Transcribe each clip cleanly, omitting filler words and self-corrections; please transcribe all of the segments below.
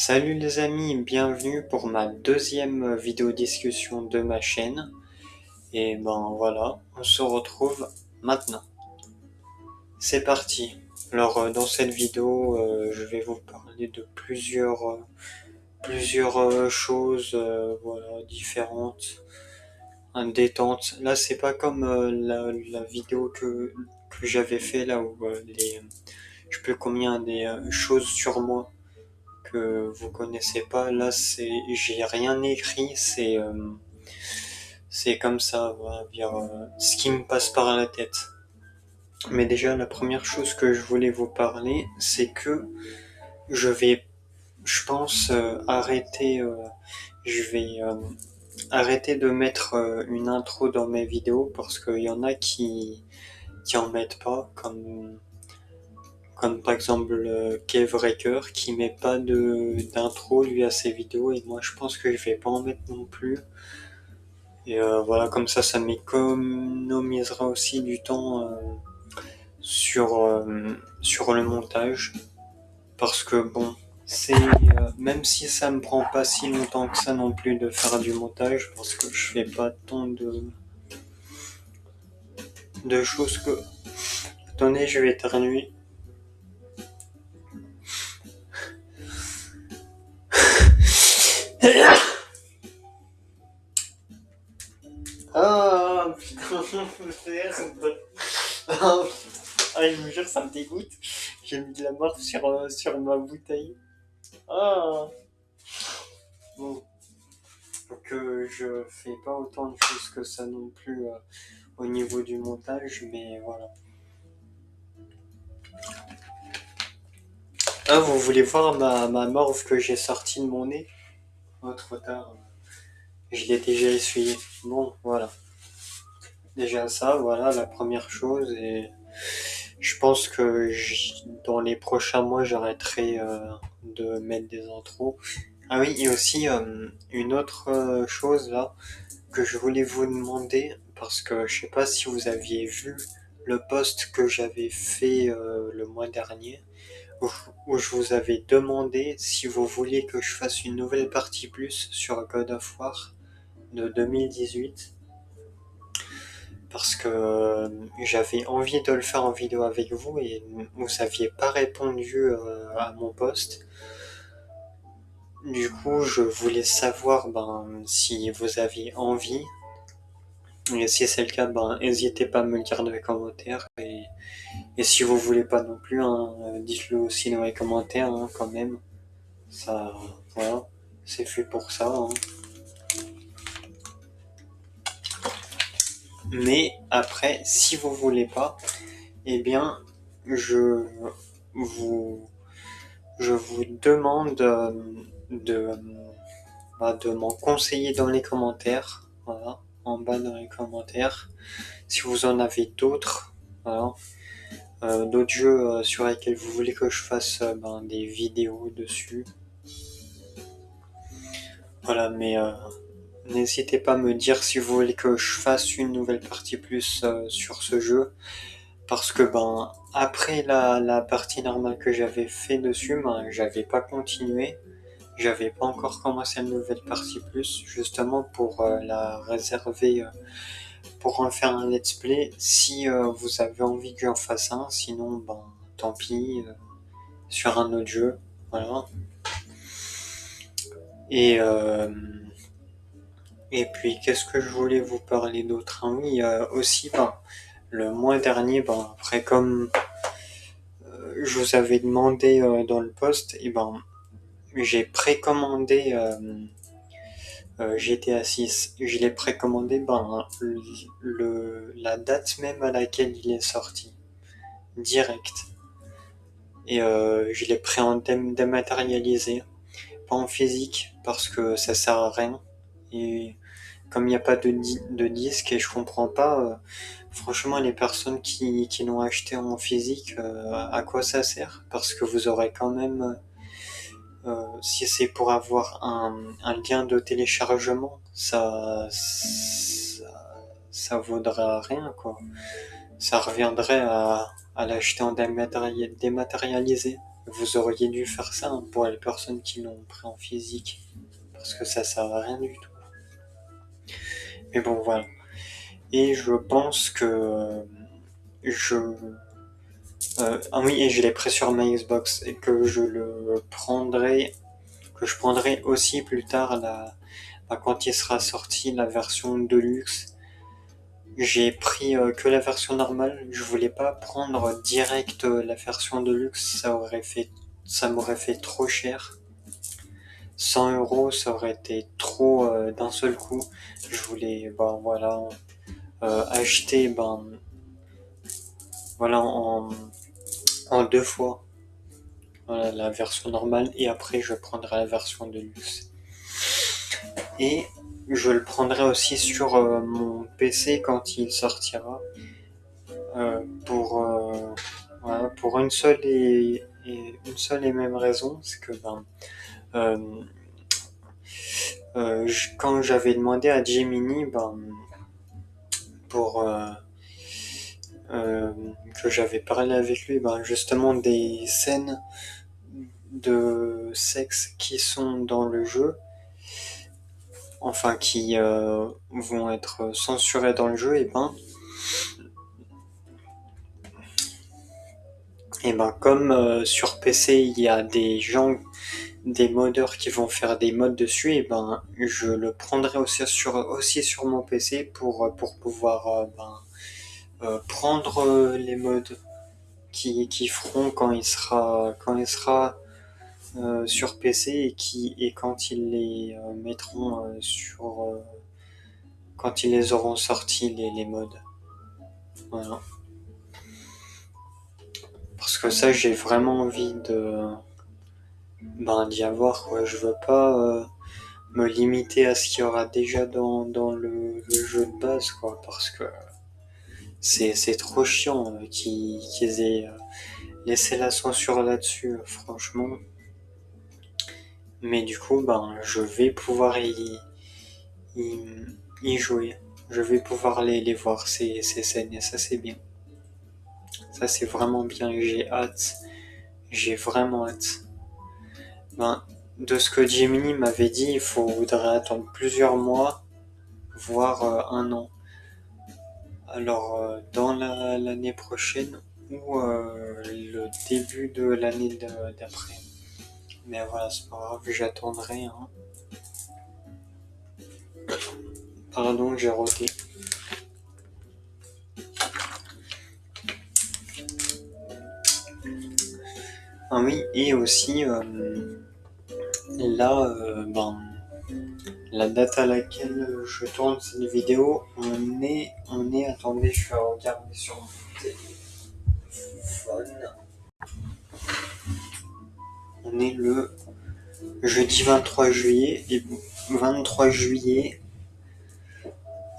Salut les amis, bienvenue pour ma deuxième vidéo discussion de ma chaîne. Et ben voilà, on se retrouve maintenant. C'est parti. Alors dans cette vidéo, je vais vous parler de plusieurs choses voilà, différentes, détente. Là c'est pas comme la vidéo que j'avais fait là où je peux combien des choses sur moi que vous connaissez pas. Là, j'ai rien écrit, c'est comme ça, voilà, dire ce qui me passe par la tête. Mais déjà, la première chose que je voulais vous parler, c'est que je vais, je pense, je vais arrêter de mettre une intro dans mes vidéos parce qu'il y en a qui en mettent pas, comme par exemple Kevraker qui met pas d'intro lui à ses vidéos, et moi je pense que je vais pas en mettre non plus. Et voilà, comme ça m'économisera aussi du temps sur le montage, parce que bon, même si ça me prend pas si longtemps que ça non plus de faire du montage, parce que je fais pas tant de choses que... Attendez, je vais éternuer. Ah putain, merde. Ah, je vous jure, ça me dégoûte. J'ai mis de la marque sur ma bouteille. Ah bon. Donc je fais pas autant de choses que ça non plus au niveau du montage, mais voilà. Ah, vous voulez voir ma morve que j'ai sortie de mon nez? Oh, trop tard. Je l'ai déjà essuyé. Bon, voilà. Déjà ça, voilà la première chose. Et je pense que dans les prochains mois, j'arrêterai de mettre des intros. Ah oui, et aussi une autre chose là que je voulais vous demander, parce que je sais pas si vous aviez vu le post que j'avais fait le mois dernier, où je vous avais demandé si vous vouliez que je fasse une nouvelle partie plus sur God of War de 2018, parce que j'avais envie de le faire en vidéo avec vous et vous n'aviez pas répondu à mon post. Du coup, je voulais savoir si vous aviez envie. Et si c'est le cas, n'hésitez pas à me le dire dans les commentaires. Et si vous voulez pas non plus, hein, dites-le aussi dans les commentaires, hein, quand même. Ça, voilà, c'est fait pour ça, hein. Mais après, si vous voulez pas, eh bien, je vous, je vous demande de, de m'en conseiller dans les commentaires. Voilà, en bas dans les commentaires. Si vous en avez d'autres, voilà. D'autres jeux sur lesquels vous voulez que je fasse des vidéos dessus. Voilà, mais n'hésitez pas à me dire si vous voulez que je fasse une nouvelle partie plus sur ce jeu. Parce que après la partie normale que j'avais fait dessus, j'avais pas continué. J'avais pas encore commencé une nouvelle partie plus, justement pour la réserver, pour en faire un let's play si vous avez envie que j'en fasse un. Sinon, tant pis, sur un autre jeu. Voilà. Et, et puis, qu'est-ce que je voulais vous parler d'autre, hein? Oui, aussi, le mois dernier, après, comme je vous avais demandé dans le post, et j'ai précommandé GTA 6. Je l'ai précommandé la date même à laquelle il est sorti, direct. Et je l'ai pris en dématérialisé, pas en physique, parce que ça sert à rien. Et comme il n'y a pas de disque, et je comprends pas, franchement, les personnes qui l'ont acheté en physique, à quoi ça sert? Parce que vous aurez quand même, si c'est pour avoir un lien de téléchargement, ça vaudra rien, quoi. Ça reviendrait à l'acheter en dématérialisé. vous auriez dû faire ça hein, pour les personnes qui l'ont pris en physique, parce que ça sert à rien du tout. Mais bon, voilà. Et je pense que ah oui, et je l'ai pris sur ma Xbox, et que je prendrai aussi plus tard quand il sera sorti la version Deluxe. J'ai pris que la version normale, je voulais pas prendre direct la version Deluxe, ça m'aurait fait trop cher. 100 €, ça aurait été trop d'un seul coup. Je voulais, acheter, en deux fois. Voilà, la version normale, et après je prendrai la version de luxe. Et je le prendrai aussi sur mon PC quand il sortira, pour une seule et même raison, c'est que euh, quand j'avais demandé à Gemini pour que j'avais parlé avec lui, justement des scènes de sexe qui sont dans le jeu, enfin qui vont être censurées dans le jeu, et comme sur PC il y a des modeurs qui vont faire des mods dessus, je le prendrai aussi sur mon PC pour pouvoir prendre les mods qui feront quand il sera sur PC, et quand ils les mettront quand ils les auront sortis, les mods. Voilà. Parce que ça, j'ai vraiment envie d'y avoir, quoi. Je veux pas me limiter à ce qu'il y aura déjà dans le jeu de base, quoi, parce que c'est trop chiant qu'ils aient laissé la censure là-dessus, franchement. Mais du coup, je vais pouvoir y jouer. Je vais pouvoir les voir, ces scènes, et ça, c'est bien. Ça, c'est vraiment bien, j'ai hâte. J'ai vraiment hâte. De ce que Gemini m'avait dit, il faudrait attendre plusieurs mois, voire un an. Alors, dans l'année prochaine, ou le début de l'année d'après. Mais voilà, c'est pas grave, j'attendrai. Hein. Pardon, j'ai roté. Ah oui, et aussi, là, la date à laquelle je tourne cette vidéo, attendez, je vais regarder sur mon téléphone. On est le jeudi 23 juillet, et 23 juillet,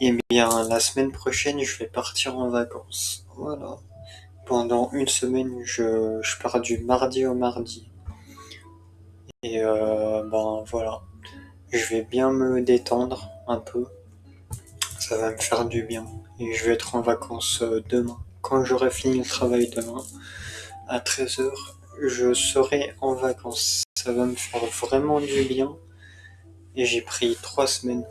et bien la semaine prochaine, je vais partir en vacances. Voilà. Pendant une semaine, je pars du mardi au mardi. Et voilà. Je vais bien me détendre un peu. Ça va me faire du bien. Et je vais être en vacances demain. Quand j'aurai fini le travail demain, à 13h, je serai en vacances. Ça va me faire vraiment du bien. Et j'ai pris 3 semaines.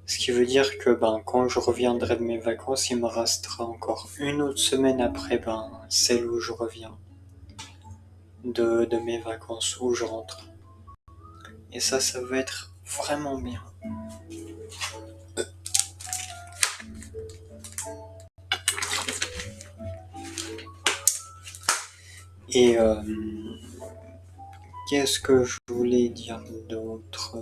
Ce qui veut dire que quand je reviendrai de mes vacances, il me restera encore une autre semaine après celle où je reviens de mes vacances, où je rentre. Et ça va être vraiment bien. Et qu'est-ce que je voulais dire d'autre?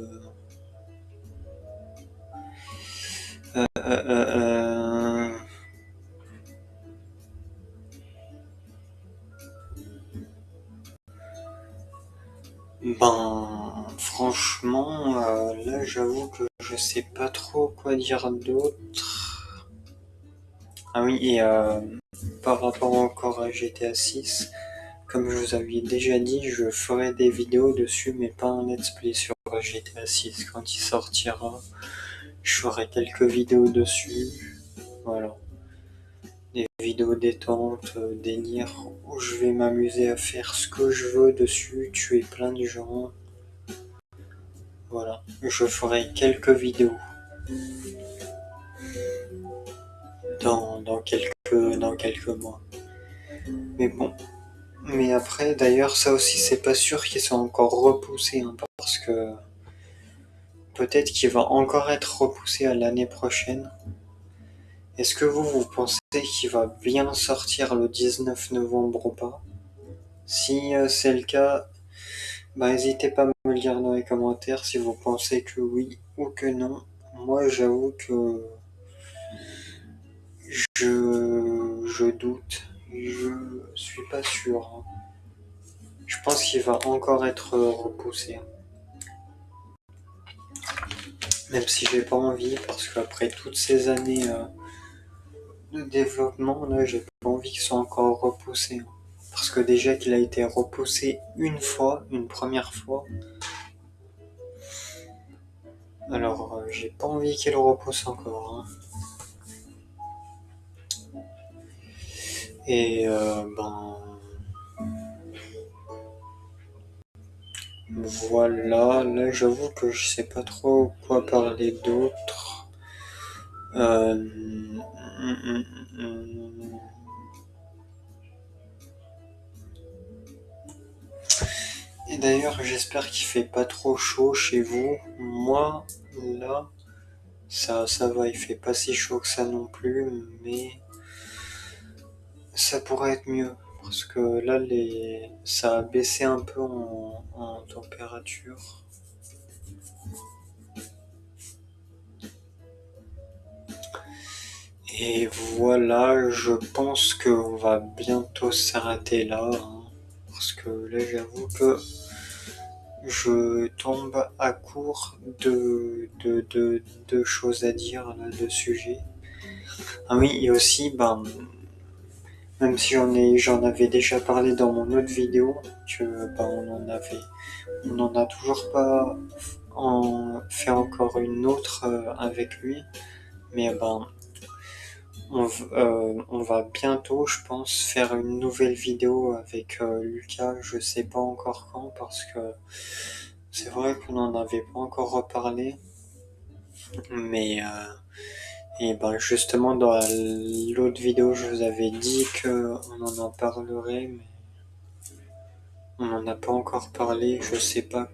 Franchement, là, j'avoue que je sais pas trop quoi dire d'autre. Ah oui, et par rapport encore à GTA 6, comme je vous avais déjà dit, je ferai des vidéos dessus, mais pas un let's play sur GTA 6. Quand il sortira, je ferai quelques vidéos dessus. Voilà. Des vidéos vidéo détente, délire, où je vais m'amuser à faire ce que je veux dessus, tuer plein de gens. Voilà, je ferai quelques vidéos dans quelques mois. Mais bon. Mais après, d'ailleurs, ça aussi, c'est pas sûr qu'ils soient encore repoussés, hein, parce que peut-être qu'il va encore être repoussé à l'année prochaine. Est-ce que vous pensez qu'il va bien sortir le 19 novembre ou pas? Si c'est le cas, bah, n'hésitez pas à me le dire dans les commentaires si vous pensez que oui ou que non. Moi, j'avoue que je doute. Je suis pas sûr, hein. Je pense qu'il va encore être repoussé. Même si j'ai pas envie, parce qu'après toutes ces années de développement, là, j'ai pas envie qu'il soit encore repoussé. Parce que déjà qu'il a été repoussé une première fois, alors j'ai pas envie qu'il le repousse encore, hein. Et voilà, là j'avoue que je sais pas trop quoi parler d'autre. Euh, hum, hum, hum. Et d'ailleurs, j'espère qu'il fait pas trop chaud chez vous. Moi, là, ça va, il fait pas si chaud que ça non plus, mais ça pourrait être mieux. Parce que là, ça a baissé un peu en température. Et voilà, je pense qu'on va bientôt s'arrêter là, hein, parce que là, j'avoue que je tombe à court de choses à dire, là, de sujets. Ah oui, et aussi, même si j'en avais déjà parlé dans mon autre vidéo, que on en a toujours pas fait encore une autre avec lui, mais on va bientôt, je pense, faire une nouvelle vidéo avec Lucas. Je sais pas encore quand, parce que c'est vrai qu'on en avait pas encore reparlé, mais et justement dans l'autre vidéo, je vous avais dit qu'on en parlerait, mais on n'en a pas encore parlé. Je sais pas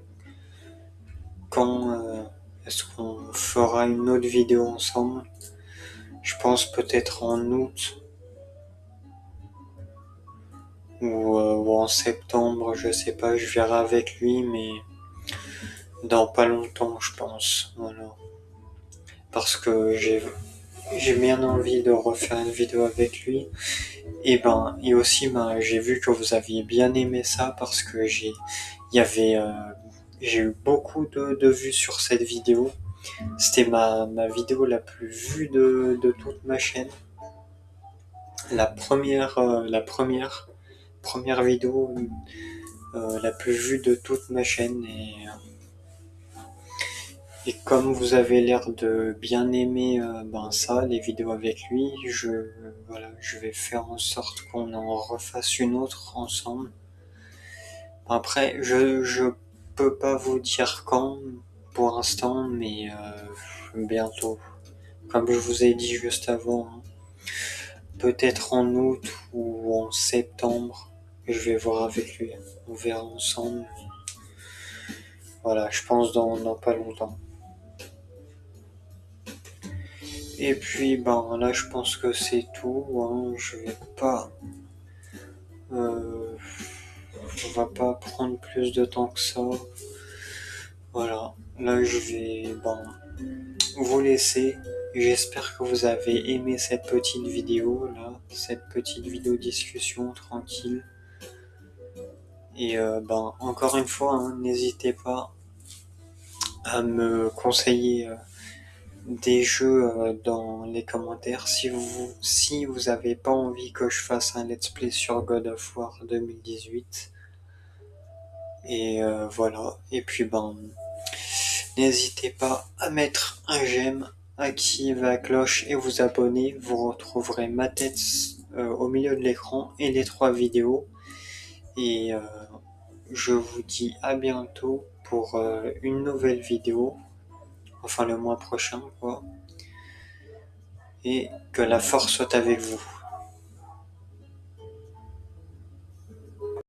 quand est-ce qu'on fera une autre vidéo ensemble. Je pense peut-être en août ou en septembre, je sais pas, je verrai avec lui, mais dans pas longtemps, je pense. Voilà. Parce que j'ai bien envie de refaire une vidéo avec lui. Et aussi, j'ai vu que vous aviez bien aimé ça, parce que il y avait, j'ai eu beaucoup de vues sur cette vidéo. C'était ma vidéo la plus vue de toute ma chaîne. La première vidéo la plus vue de toute ma chaîne. Et comme vous avez l'air de bien aimer ça, les vidéos avec lui, je vais faire en sorte qu'on en refasse une autre ensemble. Après, je peux pas vous dire quand pour l'instant, mais bientôt. Comme je vous ai dit juste avant, hein. Peut-être en août ou en septembre, je vais voir avec lui. On verra ensemble. Voilà, je pense dans pas longtemps. Et puis là, je pense que c'est tout, hein. Je vais pas, on va pas prendre plus de temps que ça. Voilà, là je vais vous laisser. J'espère que vous avez aimé cette petite vidéo là, cette petite vidéo discussion tranquille. Et encore une fois, hein, n'hésitez pas à me conseiller des jeux dans les commentaires si vous avez pas envie que je fasse un let's play sur God of War 2018. Et voilà. Et puis n'hésitez pas à mettre un j'aime, activer la cloche et vous abonner. Vous retrouverez ma tête au milieu de l'écran et les 3 vidéos. Et je vous dis à bientôt pour une nouvelle vidéo, enfin le mois prochain quoi. Et que la force soit avec vous.